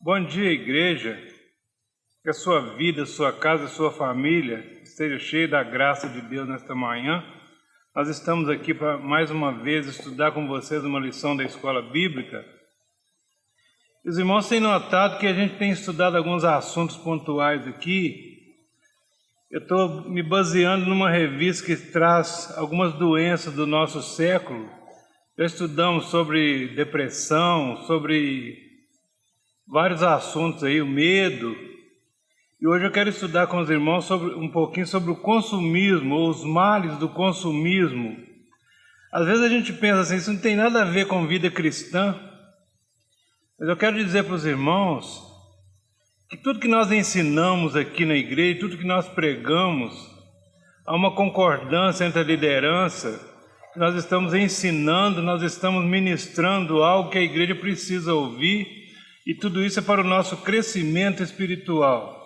Bom dia, igreja. Que a sua vida, a sua casa, a sua família esteja cheia da graça de Deus nesta manhã. Nós estamos aqui para, mais uma vez, estudar com vocês uma lição da escola bíblica. Os irmãos têm notado que a gente tem estudado alguns assuntos pontuais aqui. Eu estou me baseando numa revista que traz algumas doenças do nosso século. Já estudamos sobre depressão, sobre vários assuntos aí, o medo. E hoje eu quero estudar com os irmãos um pouquinho sobre o consumismo, ou os males do consumismo. Às vezes a gente pensa assim, isso não tem nada a ver com vida cristã. Mas eu quero dizer para os irmãos que tudo que nós ensinamos aqui na igreja, tudo que nós pregamos, há uma concordância entre a liderança, que nós estamos ensinando, nós estamos ministrando algo que a igreja precisa ouvir, e tudo isso é para o nosso crescimento espiritual.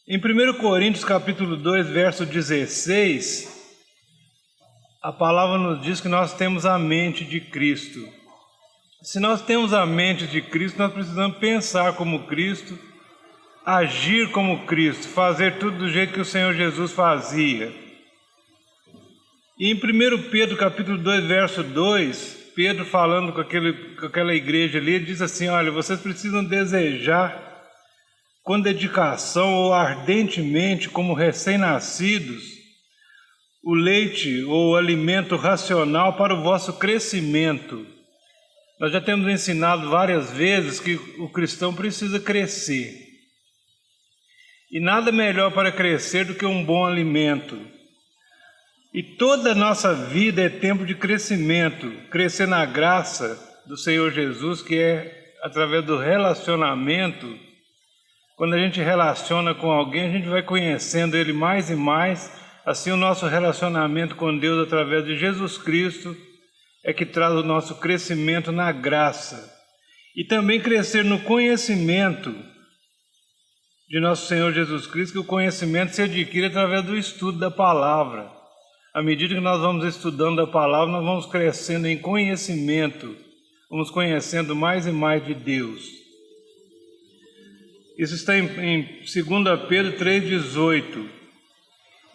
Em 1 Coríntios capítulo 2, verso 16, a palavra nos diz que nós temos a mente de Cristo. Se nós temos a mente de Cristo, nós precisamos pensar como Cristo, agir como Cristo, fazer tudo do jeito que o Senhor Jesus fazia. E em 1 Pedro capítulo 2, verso 2, Pedro falando com aquela igreja ali, ele diz assim, olha, vocês precisam desejar com dedicação ou ardentemente, como recém-nascidos, o leite ou o alimento racional para o vosso crescimento. Nós já temos ensinado várias vezes que o cristão precisa crescer. E nada melhor para crescer do que um bom alimento. E toda a nossa vida é tempo de crescimento, crescer na graça do Senhor Jesus, que é através do relacionamento. Quando a gente relaciona com alguém, a gente vai conhecendo Ele mais e mais. Assim, o nosso relacionamento com Deus através de Jesus Cristo é que traz o nosso crescimento na graça. E também crescer no conhecimento de nosso Senhor Jesus Cristo, que o conhecimento se adquire através do estudo da palavra. À medida que nós vamos estudando a palavra, nós vamos crescendo em conhecimento, vamos conhecendo mais e mais de Deus. Isso está em 2 Pedro 3,18.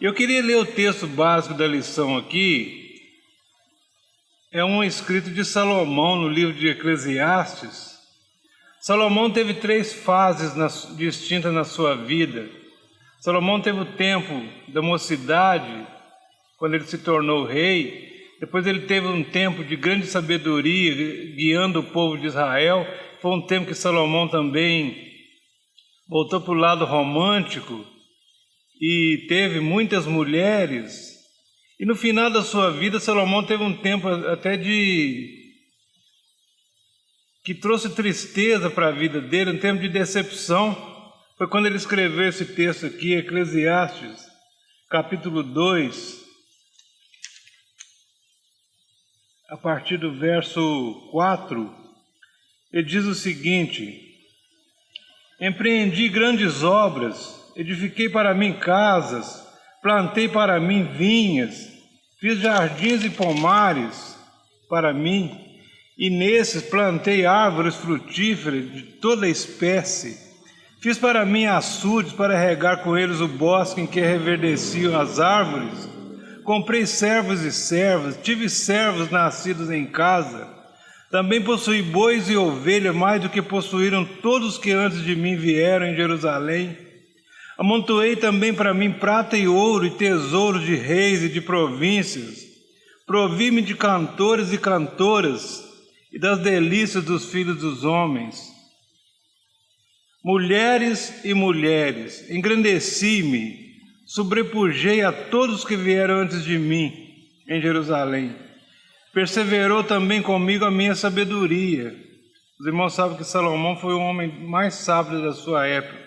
Eu queria ler o texto básico da lição aqui. É um escrito de Salomão no livro de Eclesiastes. Salomão teve 3 fases distintas na sua vida. Salomão teve o tempo da mocidade, quando ele se tornou rei. Depois ele teve um tempo de grande sabedoria, guiando o povo de Israel. Foi um tempo que Salomão também voltou para o lado romântico e teve muitas mulheres. E no final da sua vida, Salomão teve um tempo até que trouxe tristeza para a vida dele, um tempo de decepção. Foi quando ele escreveu esse texto aqui, Eclesiastes, capítulo 2, a partir do verso 4, ele diz o seguinte: empreendi grandes obras, edifiquei para mim casas, plantei para mim vinhas, fiz jardins e pomares para mim, e nesses plantei árvores frutíferas de toda espécie. Fiz para mim açudes para regar com eles o bosque em que reverdeciam as árvores. Comprei servos e servas, tive servos nascidos em casa. Também possuí bois e ovelhas, mais do que possuíram todos que antes de mim vieram em Jerusalém. Amontoei também para mim prata e ouro e tesouros de reis e de províncias. Provi-me de cantores e cantoras e das delícias dos filhos dos homens. Mulheres e mulheres, engrandeci-me, sobrepujei a todos que vieram antes de mim em Jerusalém. Perseverou também comigo a minha sabedoria. Os irmãos sabem que Salomão foi o homem mais sábio da sua época.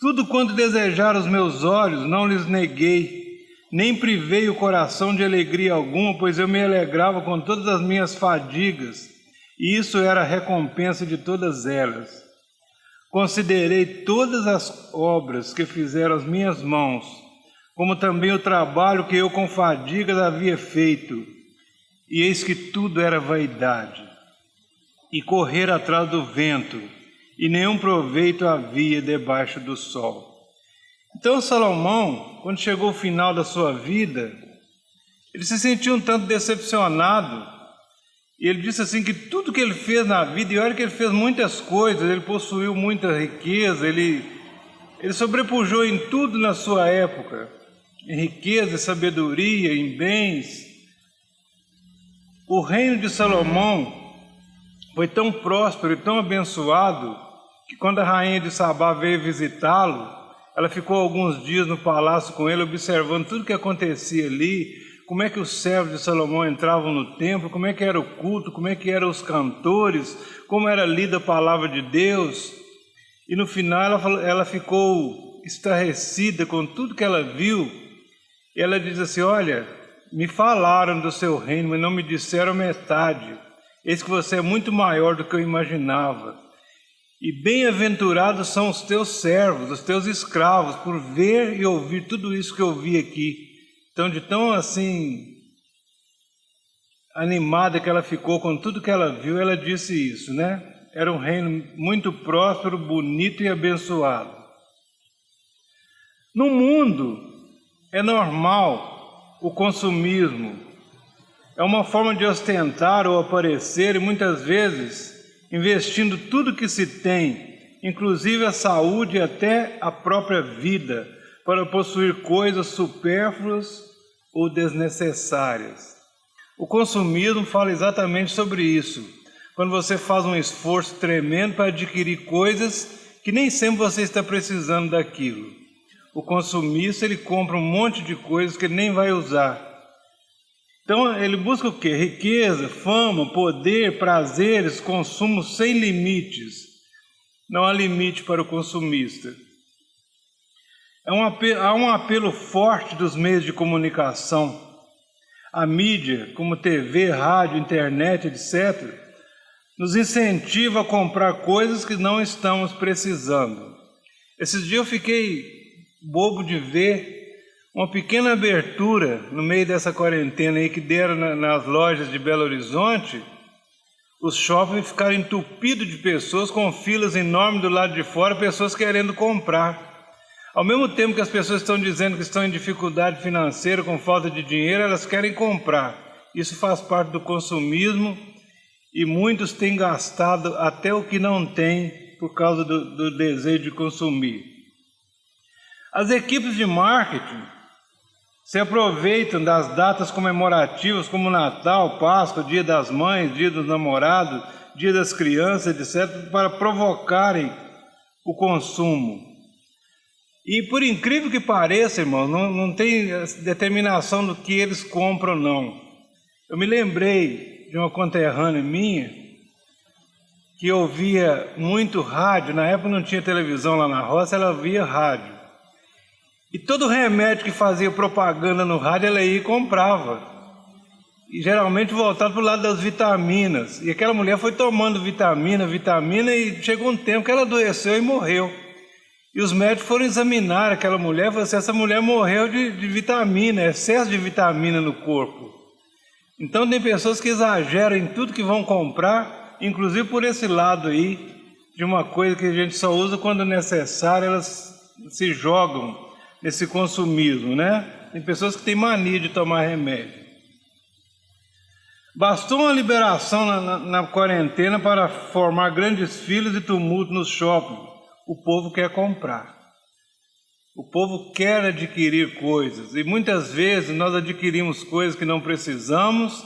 Tudo quanto desejaram os meus olhos, não lhes neguei, nem privei o coração de alegria alguma, pois eu me alegrava com todas as minhas fadigas, e isso era a recompensa de todas elas. Considerei todas as obras que fizeram as minhas mãos, como também o trabalho que eu com fadigas havia feito, e eis que tudo era vaidade e correr atrás do vento, e nenhum proveito havia debaixo do sol. Então Salomão, quando chegou ao final da sua vida, ele se sentiu um tanto decepcionado, e ele disse assim que tudo que ele fez na vida, e olha que ele fez muitas coisas, ele possuiu muita riqueza, ele sobrepujou em tudo na sua época, em riqueza, sabedoria, em bens. O reino de Salomão foi tão próspero e tão abençoado que quando a rainha de Sabá veio visitá-lo, ela ficou alguns dias no palácio com ele, observando tudo que acontecia ali, como é que os servos de Salomão entravam no templo, como é que era o culto, como é que eram os cantores, como era lida a palavra de Deus. E no final ela ficou estarrecida com tudo que ela viu. E ela diz assim: olha, me falaram do seu reino, mas não me disseram metade. Eis que você é muito maior do que eu imaginava. E bem-aventurados são os teus servos, os teus escravos, por ver e ouvir tudo isso que eu vi aqui. Então, de tão assim animada que ela ficou com tudo que ela viu, ela disse isso, né? Era um reino muito próspero, bonito e abençoado. No mundo é normal o consumismo. É uma forma de ostentar ou aparecer, e muitas vezes investindo tudo que se tem, inclusive a saúde e até a própria vida, para possuir coisas supérfluas ou desnecessárias. O consumismo fala exatamente sobre isso. Quando você faz um esforço tremendo para adquirir coisas que nem sempre você está precisando daquilo. O consumista, ele compra um monte de coisas que ele nem vai usar. Então ele busca o quê? Riqueza, fama, poder, prazeres, consumo sem limites. Não há limite para o consumista. Há um apelo forte dos meios de comunicação. A mídia, como TV, rádio, internet, etc., nos incentiva a comprar coisas que não estamos precisando. Esses dias eu fiquei bobo de ver uma pequena abertura no meio dessa quarentena aí que deram nas lojas de Belo Horizonte. Os shoppings ficaram entupidos de pessoas, com filas enormes do lado de fora, pessoas querendo comprar. Ao mesmo tempo que as pessoas estão dizendo que estão em dificuldade financeira, com falta de dinheiro, elas querem comprar. Isso faz parte do consumismo e muitos têm gastado até o que não têm por causa do desejo de consumir. As equipes de marketing se aproveitam das datas comemorativas como Natal, Páscoa, Dia das Mães, Dia dos Namorados, Dia das Crianças, etc., para provocarem o consumo. E por incrível que pareça, irmão, não tem determinação do que eles compram, não. Eu me lembrei de uma conterrânea minha que ouvia muito rádio. Na época não tinha televisão lá na roça, ela via rádio. E todo remédio que fazia propaganda no rádio, ela ia e comprava. E geralmente voltado para o lado das vitaminas. E aquela mulher foi tomando vitamina, e chegou um tempo que ela adoeceu e morreu. E os médicos foram examinar aquela mulher e falaram assim: essa mulher morreu de vitamina, excesso de vitamina no corpo. Então tem pessoas que exageram em tudo que vão comprar, inclusive por esse lado aí, de uma coisa que a gente só usa quando necessário, elas se jogam nesse consumismo, né? Tem pessoas que têm mania de tomar remédio. Bastou uma liberação na quarentena para formar grandes filas e tumulto nos shoppings. O povo quer comprar. O povo quer adquirir coisas. E muitas vezes nós adquirimos coisas que não precisamos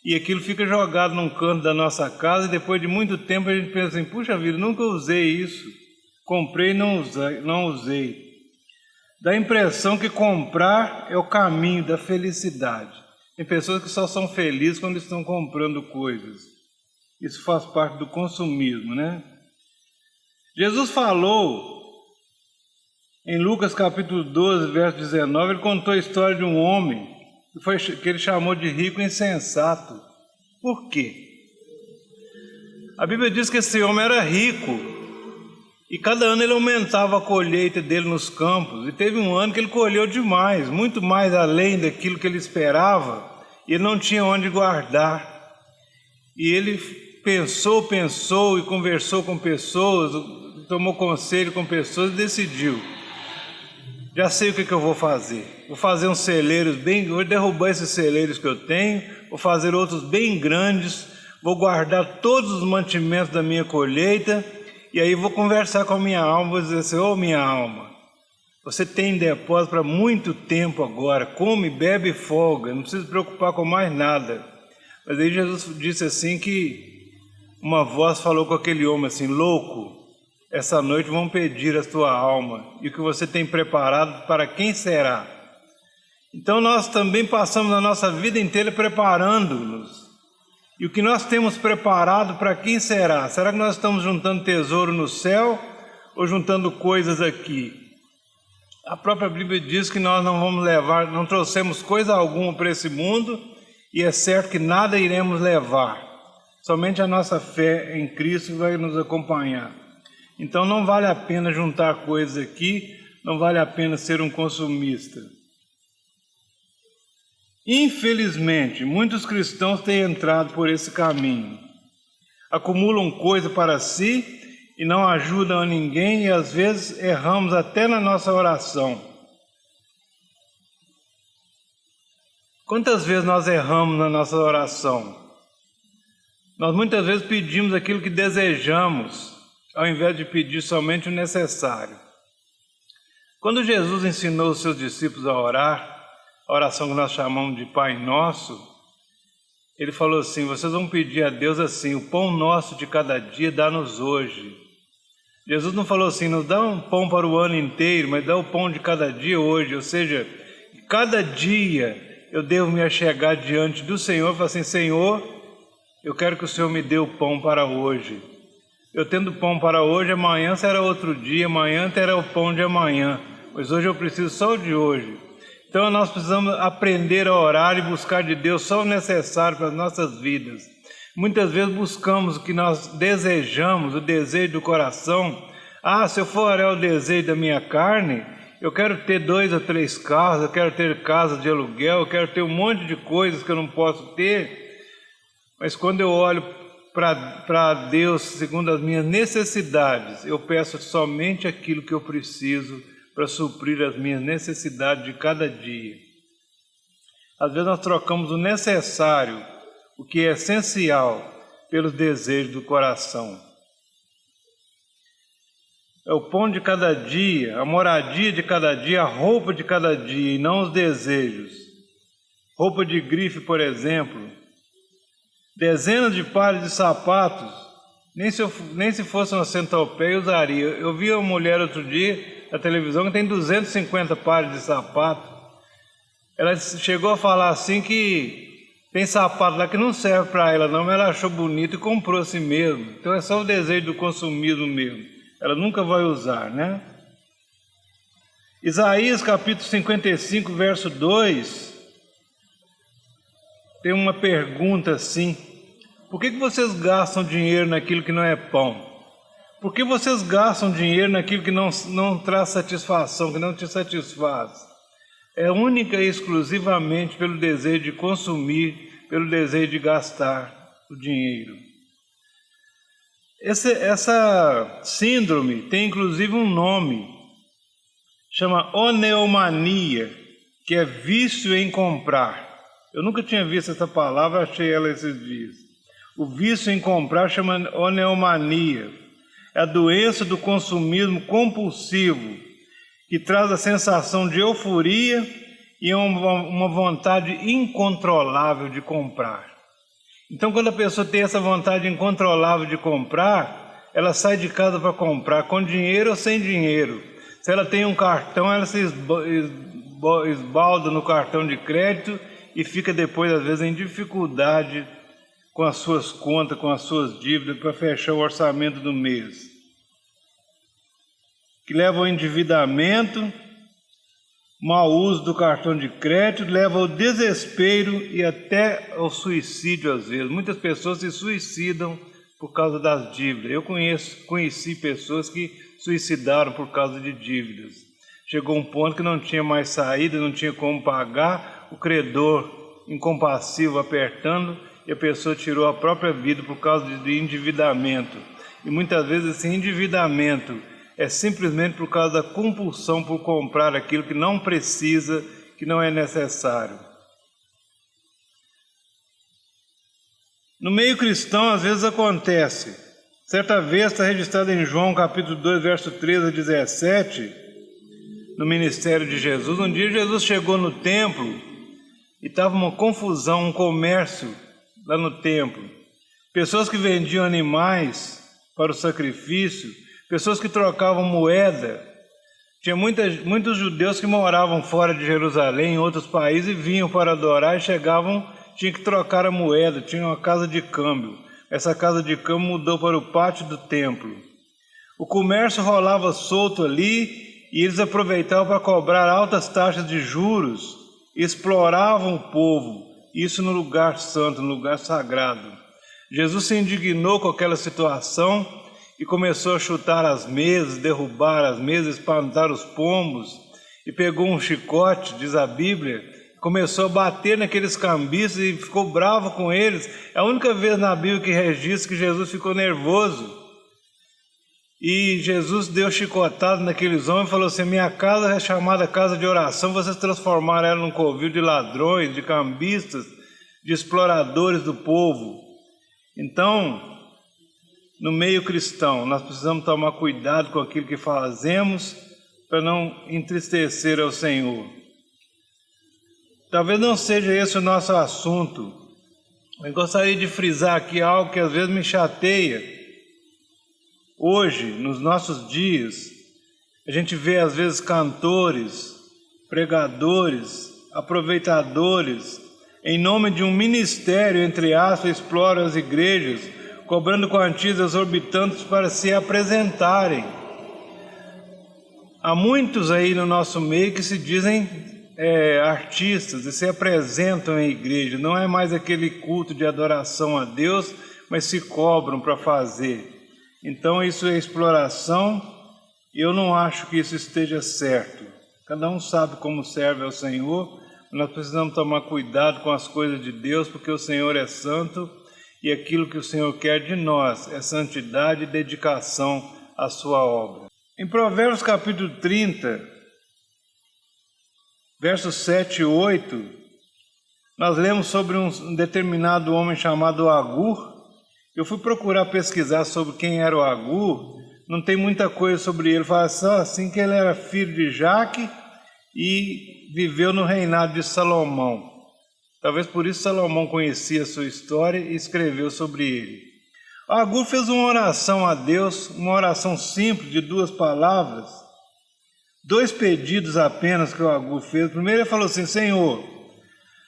e aquilo fica jogado num canto da nossa casa e depois de muito tempo a gente pensa assim: puxa vida, nunca usei isso. Comprei e não usei. Dá a impressão que comprar é o caminho da felicidade. Tem pessoas que só são felizes quando estão comprando coisas. Isso faz parte do consumismo, né? Jesus falou em Lucas capítulo 12, verso 19, ele contou a história de um homem que ele chamou de rico insensato. Por quê? A Bíblia diz que esse homem era rico. E cada ano ele aumentava a colheita dele nos campos. E teve um ano que ele colheu demais, muito mais além daquilo que ele esperava. E ele não tinha onde guardar. E ele pensou e conversou com pessoas, tomou conselho com pessoas e decidiu. Já sei o que eu vou fazer. Vou fazer uns celeiros vou derrubar esses celeiros que eu tenho, vou fazer outros bem grandes, vou guardar todos os mantimentos da minha colheita, e aí vou conversar com a minha alma, vou dizer assim: ô minha alma, você tem depósito para muito tempo agora, come, bebe e folga, não precisa se preocupar com mais nada. Mas aí Jesus disse assim que uma voz falou com aquele homem assim: louco, essa noite vão pedir a tua alma, e o que você tem preparado para quem será? Então nós também passamos a nossa vida inteira preparando-nos. E o que nós temos preparado para quem será? Será que nós estamos juntando tesouro no céu ou juntando coisas aqui? A própria Bíblia diz que nós não trouxemos coisa alguma para esse mundo, e é certo que nada iremos levar. Somente a nossa fé em Cristo vai nos acompanhar. Então não vale a pena juntar coisas aqui, não vale a pena ser um consumista. Infelizmente, muitos cristãos têm entrado por esse caminho. Acumulam coisa para si e não ajudam a ninguém, e às vezes erramos até na nossa oração. Quantas vezes nós erramos na nossa oração? Nós muitas vezes pedimos aquilo que desejamos, ao invés de pedir somente o necessário. Quando Jesus ensinou os seus discípulos a orar, a oração que nós chamamos de Pai Nosso, ele falou assim: vocês vão pedir a Deus assim: o pão nosso de cada dia dá-nos hoje. Jesus não falou assim: nos dá um pão para o ano inteiro, mas dá o pão de cada dia hoje. Ou seja, cada dia eu devo me achegar diante do Senhor e falar assim: Senhor, eu quero que o Senhor me dê o pão para hoje. Eu tendo pão para hoje, amanhã será outro dia, amanhã terá o pão de amanhã, pois hoje eu preciso só o de hoje. Então nós precisamos aprender a orar e buscar de Deus só o necessário para as nossas vidas. Muitas vezes buscamos o que nós desejamos, o desejo do coração. Se eu for orar o desejo da minha carne, eu quero ter 2 ou 3 carros, eu quero ter casa de aluguel, eu quero ter um monte de coisas que eu não posso ter. Mas quando eu olho para Deus segundo as minhas necessidades, eu peço somente aquilo que eu preciso para suprir as minhas necessidades de cada dia. Às vezes nós trocamos o necessário, o que é essencial, pelos desejos do coração. É o pão de cada dia, a moradia de cada dia, a roupa de cada dia, e não os desejos. Roupa de grife, por exemplo, dezenas de pares de sapatos, nem se fosse uma centopeia eu usaria. Eu vi uma mulher outro dia na televisão que tem 250 pares de sapato. Ela chegou a falar assim que tem sapato lá que não serve para ela não, mas ela achou bonito e comprou assim mesmo. Então é só o desejo do consumismo mesmo. Ela nunca vai usar, né? Isaías capítulo 55, verso 2, tem uma pergunta assim: por que vocês gastam dinheiro naquilo que não é pão? Por que vocês gastam dinheiro naquilo que não traz satisfação, que não te satisfaz? É única e exclusivamente pelo desejo de consumir, pelo desejo de gastar o dinheiro. Essa síndrome tem inclusive um nome, chama oneomania, que é vício em comprar. Eu nunca tinha visto essa palavra, achei ela esses dias. O vício em comprar chama oneomania. É a doença do consumismo compulsivo, que traz a sensação de euforia e uma vontade incontrolável de comprar. Então, quando a pessoa tem essa vontade incontrolável de comprar, ela sai de casa para comprar, com dinheiro ou sem dinheiro. Se ela tem um cartão, ela se esbalda no cartão de crédito e fica depois, às vezes, em dificuldade com as suas contas, com as suas dívidas, para fechar o orçamento do mês. Que leva ao endividamento, mau uso do cartão de crédito, leva ao desespero e até ao suicídio às vezes. Muitas pessoas se suicidam por causa das dívidas. Eu conheci pessoas que suicidaram por causa de dívidas. Chegou um ponto que não tinha mais saída, não tinha como pagar, o credor incompassivo apertando, e a pessoa tirou a própria vida por causa de endividamento. E muitas vezes esse endividamento é simplesmente por causa da compulsão por comprar aquilo que não precisa, que não é necessário. No meio cristão, às vezes acontece. Certa vez está registrado em João, capítulo 2, verso 13 a 17, no ministério de Jesus. Um dia Jesus chegou no templo e estava uma confusão, um comércio lá no templo. Pessoas que vendiam animais para o sacrifício, pessoas que trocavam moeda. Tinha muitos judeus que moravam fora de Jerusalém, em outros países, e vinham para adorar e chegavam, tinha que trocar a moeda, tinha uma casa de câmbio. Essa casa de câmbio mudou para o pátio do templo. O comércio rolava solto ali e eles aproveitavam para cobrar altas taxas de juros, exploravam o povo, isso no lugar santo, no lugar sagrado. Jesus se indignou com aquela situação e começou a chutar as mesas, derrubar as mesas, espantar os pombos, e pegou um chicote, diz a Bíblia, começou a bater naqueles cambistas e ficou bravo com eles. É a única vez na Bíblia que registra que Jesus ficou nervoso. E Jesus deu chicotada naqueles homens e falou assim: minha casa é chamada casa de oração, vocês transformaram ela num covil de ladrões, de cambistas, de exploradores do povo. Então, no meio cristão, nós precisamos tomar cuidado com aquilo que fazemos para não entristecer ao Senhor. Talvez não seja esse o nosso assunto, mas gostaria de frisar aqui algo que às vezes me chateia. Hoje, nos nossos dias, a gente vê às vezes cantores, pregadores, aproveitadores, em nome de um ministério, entre aspas, exploram as igrejas, cobrando quantias exorbitantes para se apresentarem. Há muitos aí no nosso meio que se dizem artistas e se apresentam em igreja. Não é mais aquele culto de adoração a Deus, mas se cobram para fazer. Então isso é exploração e eu não acho que isso esteja certo. Cada um sabe como serve ao Senhor. Nós precisamos tomar cuidado com as coisas de Deus, porque o Senhor é santo e aquilo que o Senhor quer de nós é santidade e dedicação à sua obra. Em Provérbios capítulo 30, versos 7 e 8, nós lemos sobre um determinado homem chamado Agur. Eu fui procurar pesquisar sobre quem era o Agur, não tem muita coisa sobre ele. Fala só assim que ele era filho de Jaque e viveu no reinado de Salomão. Talvez por isso Salomão conhecia a sua história e escreveu sobre ele. Agur fez uma oração a Deus, uma oração simples de 2 palavras, 2 pedidos apenas que o Agur fez. Primeiro ele falou assim: Senhor,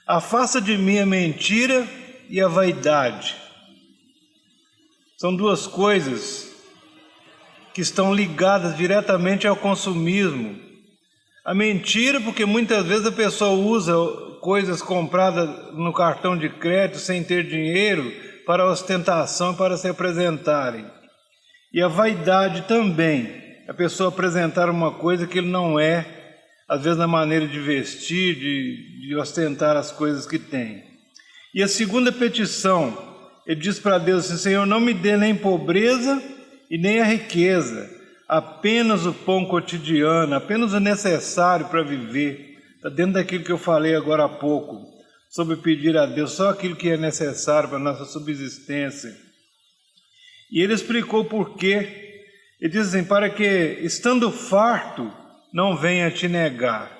afasta de mim a mentira e a vaidade. São 2 coisas que estão ligadas diretamente ao consumismo. A mentira, porque muitas vezes a pessoa usa coisas compradas no cartão de crédito sem ter dinheiro para ostentação e para se apresentarem. E a vaidade também, a pessoa apresentar uma coisa que ele não é, às vezes na maneira de vestir, de ostentar as coisas que tem. E a segunda petição, ele diz para Deus assim: Senhor, não me dê nem pobreza e nem a riqueza, apenas o pão cotidiano, apenas o necessário para viver. Está dentro daquilo que eu falei agora há pouco, sobre pedir a Deus só aquilo que é necessário para a nossa subsistência. E ele explicou por quê. Ele diz assim: para que, estando farto, não venha te negar.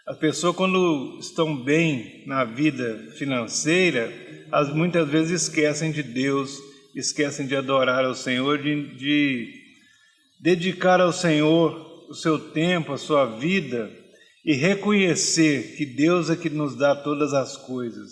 As pessoas, quando estão bem na vida financeira, muitas vezes esquecem de Deus, esquecem de adorar ao Senhor, de dedicar ao Senhor o seu tempo, a sua vida, e reconhecer que Deus é que nos dá todas as coisas.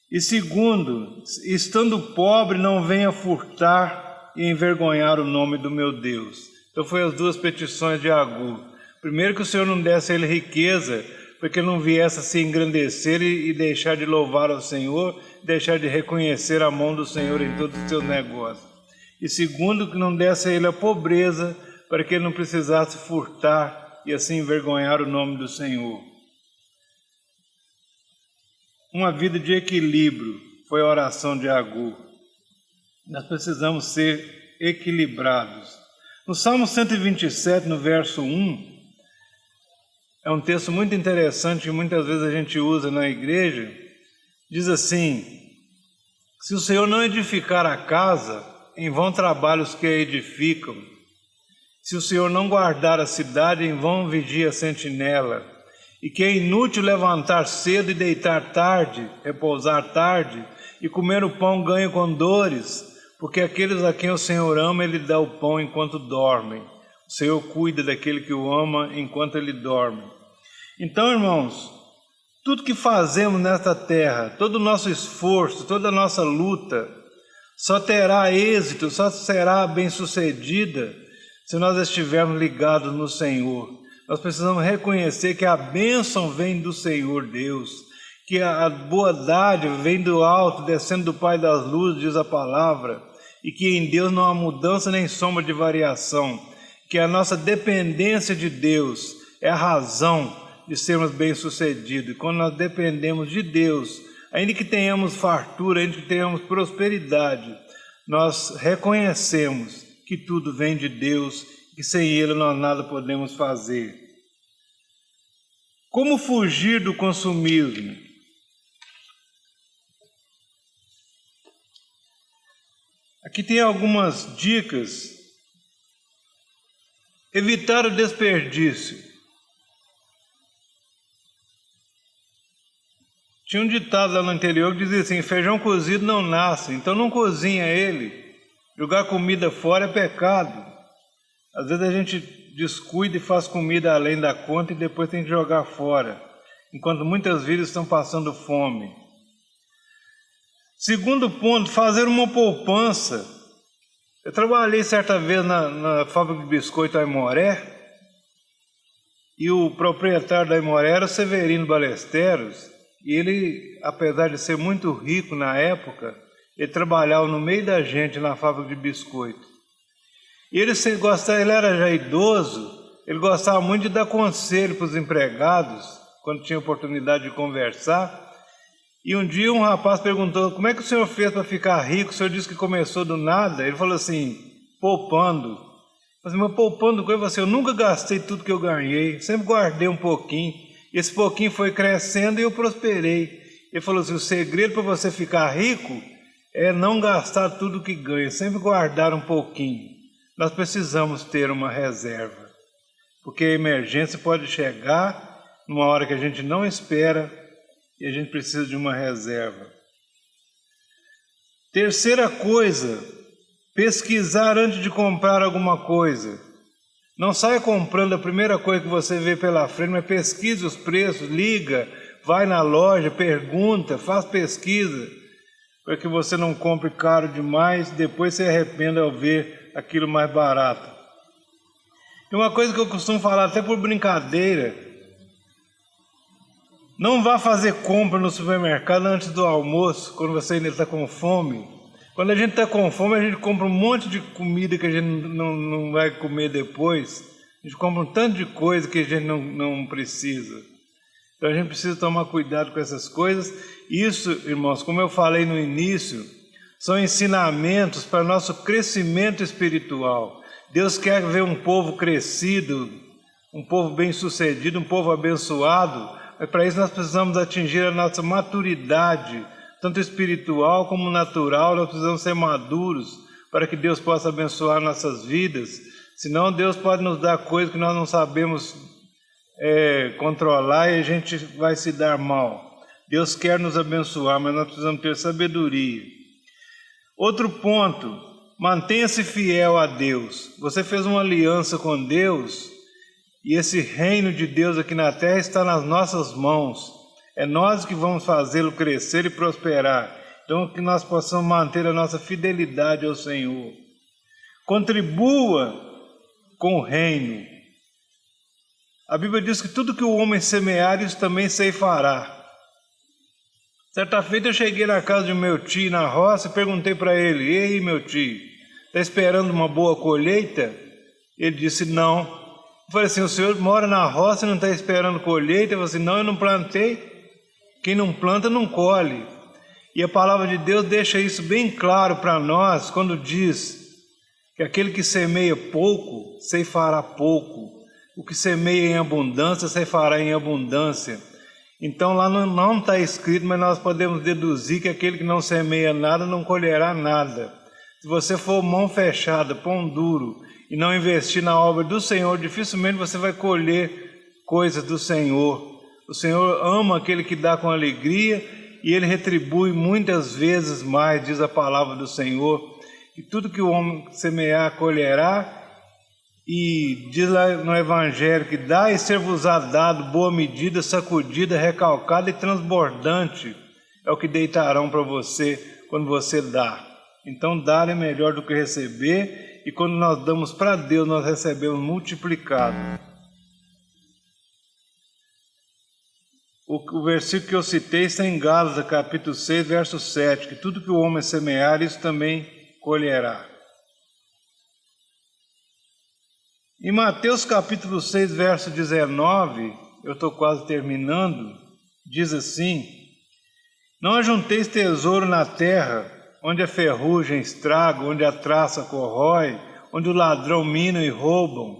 E segundo, estando pobre, não venha furtar e envergonhar o nome do meu Deus. Então foi as 2 petições de Agur. Primeiro, que o Senhor não desse a ele riqueza, porque ele não viesse a se engrandecer e deixar de louvar ao Senhor, deixar de reconhecer a mão do Senhor em todos os seus negócios. E segundo, que não desse a ele a pobreza, para que ele não precisasse furtar e assim envergonhar o nome do Senhor. uma vida de equilíbrio, foi a oração de Agur. Nós precisamos ser equilibrados. No Salmo 127, no verso 1, é um texto muito interessante que muitas vezes a gente usa na igreja. Diz assim: se o Senhor não edificar a casa, em vão trabalham os que a edificam. Se o Senhor não guardar a cidade, em vão vigia a sentinela. E que é inútil levantar cedo e deitar tarde, repousar tarde, e comer o pão ganho com dores, porque aqueles a quem o Senhor ama, Ele dá o pão enquanto dormem. O Senhor cuida daquele que o ama enquanto ele dorme. Então, irmãos, tudo que fazemos nesta terra, todo o nosso esforço, toda a nossa luta, só terá êxito, só será bem-sucedida se nós estivermos ligados no Senhor. Nós precisamos reconhecer que a bênção vem do Senhor Deus, que a boa dádiva vem do alto, descendo do Pai das luzes, diz a palavra, e que em Deus não há mudança nem sombra de variação, que a nossa dependência de Deus é a razão de sermos bem-sucedidos. Quando nós dependemos de Deus, ainda que tenhamos fartura, ainda que tenhamos prosperidade, nós reconhecemos que tudo vem de Deus e que sem Ele nós nada podemos fazer. Como fugir do consumismo? Aqui tem algumas dicas. Evitar o desperdício. Tinha um ditado lá no interior que dizia assim: feijão cozido não nasce, então não cozinha ele. Jogar comida fora é pecado. Às vezes a gente descuida e faz comida além da conta e depois tem que jogar fora, enquanto muitas vidas estão passando fome. Segundo ponto, fazer uma poupança. Eu trabalhei certa vez na fábrica de biscoito Aimoré, e o proprietário da Aimoré era o Severino Balesteros, e ele, apesar de ser muito rico na época, ele trabalhava no meio da gente na fábrica de biscoito. E ele era já idoso, ele gostava muito de dar conselho para os empregados, quando tinha oportunidade de conversar. E um dia um rapaz perguntou: como é que o senhor fez para ficar rico? O senhor disse que começou do nada. Ele falou assim: poupando. Mas poupando coisa, assim, eu nunca gastei tudo que eu ganhei, sempre guardei um pouquinho. Esse pouquinho foi crescendo e eu prosperei. Ele falou assim: o segredo para você ficar rico é não gastar tudo que ganha, sempre guardar um pouquinho. Nós precisamos ter uma reserva, porque a emergência pode chegar numa hora que a gente não espera e a gente precisa de uma reserva. Terceira coisa, pesquisar antes de comprar alguma coisa. Não saia comprando a primeira coisa que você vê pela frente, mas pesquise os preços, liga, vai na loja, pergunta, faz pesquisa, para que você não compre caro demais e depois se arrependa ao ver aquilo mais barato. E uma coisa que eu costumo falar até por brincadeira: não vá fazer compra no supermercado antes do almoço, quando você ainda está com fome. Quando a gente está com fome, a gente compra um monte de comida que a gente não vai comer depois. A gente compra um tanto de coisa que a gente não precisa. Então a gente precisa tomar cuidado com essas coisas. Isso, irmãos, como eu falei no início, são ensinamentos para nosso crescimento espiritual. Deus quer ver um povo crescido, um povo bem-sucedido, um povo abençoado. Mas para isso nós precisamos atingir a nossa maturidade, tanto espiritual como natural. Nós precisamos ser maduros para que Deus possa abençoar nossas vidas. Senão Deus pode nos dar coisas que nós não sabemos controlar e a gente vai se dar mal. Deus quer nos abençoar, mas nós precisamos ter sabedoria. Outro ponto, mantenha-se fiel a Deus. Você fez uma aliança com Deus e esse reino de Deus aqui na terra está nas nossas mãos. É nós que vamos fazê-lo crescer e prosperar. Então que nós possamos manter a nossa fidelidade ao Senhor. Contribua com o reino. A Bíblia diz que tudo que o homem semear, isso também ceifará. Certa feita eu cheguei na casa de meu tio na roça e perguntei para ele: e aí, meu tio, está esperando uma boa colheita? Ele disse: não. Eu falei assim: o senhor mora na roça e não está esperando colheita? Ele falou assim: não, eu não plantei. Quem não planta não colhe. E a palavra de Deus deixa isso bem claro para nós quando diz que aquele que semeia pouco, ceifará pouco. O que semeia em abundância, ceifará em abundância. Então lá não está escrito, mas nós podemos deduzir que aquele que não semeia nada não colherá nada. Se você for mão fechada, pão duro, e não investir na obra do Senhor, dificilmente você vai colher coisas do Senhor. O Senhor ama aquele que dá com alegria e Ele retribui muitas vezes mais, diz a palavra do Senhor. E tudo que o homem semear, colherá. E diz lá no Evangelho que dá e ser-vos-á dado boa medida, sacudida, recalcada e transbordante. É o que deitarão para você quando você dá. Então dar é melhor do que receber, e quando nós damos para Deus, nós recebemos multiplicado. O versículo que eu citei está em Gálatas, capítulo 6, verso 7, que tudo que o homem semear, isso também colherá. Em Mateus capítulo 6, verso 19, eu estou quase terminando, diz assim: não ajunteis tesouro na terra, onde a ferrugem estraga, onde a traça corrói, onde o ladrão mina e roubam,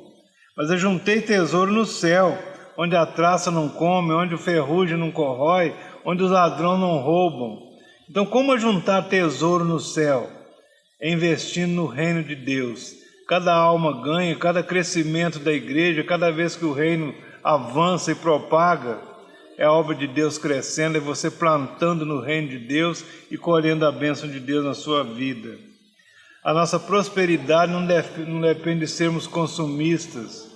mas ajuntei tesouro no céu, onde a traça não come, onde o ferrugem não corrói, onde os ladrões não roubam. Então, como ajuntar tesouro no céu? É investindo no reino de Deus. Cada alma ganha, cada crescimento da igreja, cada vez que o reino avança e propaga, é a obra de Deus crescendo, é você plantando no reino de Deus e colhendo a bênção de Deus na sua vida. A nossa prosperidade não depende de sermos consumistas.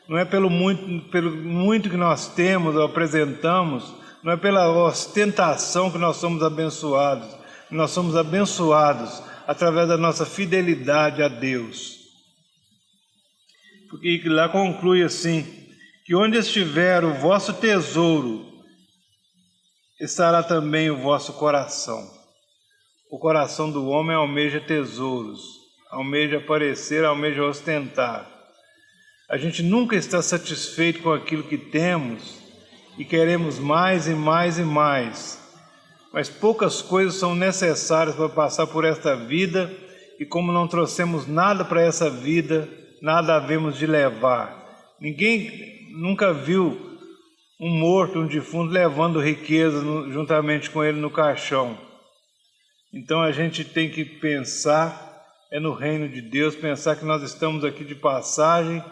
Não é pelo muito que nós temos ou apresentamos, não é pela ostentação que nós somos abençoados. Nós somos abençoados através da nossa fidelidade a Deus. Porque lá conclui assim, que onde estiver o vosso tesouro, estará também o vosso coração. O coração do homem almeja tesouros, almeja aparecer, almeja ostentar. A gente nunca está satisfeito com aquilo que temos e queremos mais e mais e mais. Mas poucas coisas são necessárias para passar por esta vida, e como não trouxemos nada para essa vida, nada havemos de levar. Ninguém nunca viu um morto, um defunto, levando riqueza juntamente com ele no caixão. Então a gente tem que pensar no reino de Deus, pensar que nós estamos aqui de passagem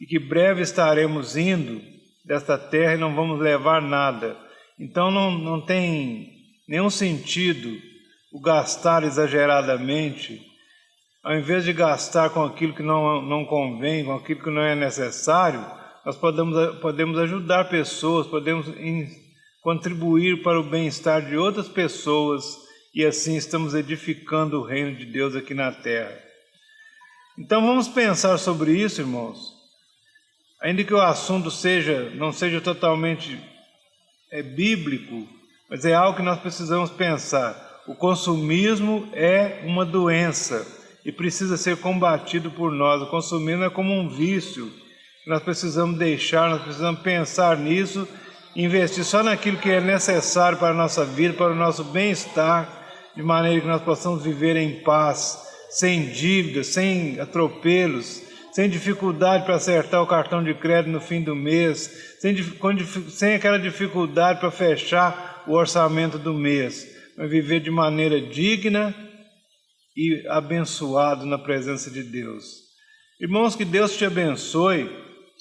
e que breve estaremos indo desta terra e não vamos levar nada. Então não tem nenhum sentido o gastar exageradamente. Ao invés de gastar com aquilo que não convém, com aquilo que não é necessário, nós podemos ajudar pessoas, podemos contribuir para o bem-estar de outras pessoas, e assim estamos edificando o reino de Deus aqui na terra. Então vamos pensar sobre isso, irmãos. Ainda que o assunto não seja totalmente bíblico, mas é algo que nós precisamos pensar. O consumismo é uma doença e precisa ser combatido por nós. O consumismo é como um vício que nós precisamos deixar, nós precisamos pensar nisso, investir só naquilo que é necessário para a nossa vida, para o nosso bem-estar, de maneira que nós possamos viver em paz, sem dívidas, sem atropelos, sem dificuldade para acertar o cartão de crédito no fim do mês, sem aquela dificuldade para fechar o orçamento do mês, mas viver de maneira digna e abençoado na presença de Deus. Irmãos, que Deus te abençoe,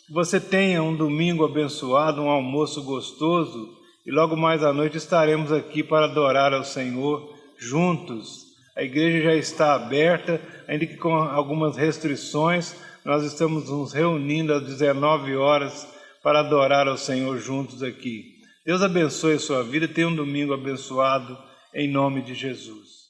que você tenha um domingo abençoado, um almoço gostoso, e logo mais à noite estaremos aqui para adorar ao Senhor juntos. A igreja já está aberta, ainda que com algumas restrições, nós estamos nos reunindo às 19 horas para adorar ao Senhor juntos aqui. Deus abençoe a sua vida, tenha um domingo abençoado, em nome de Jesus.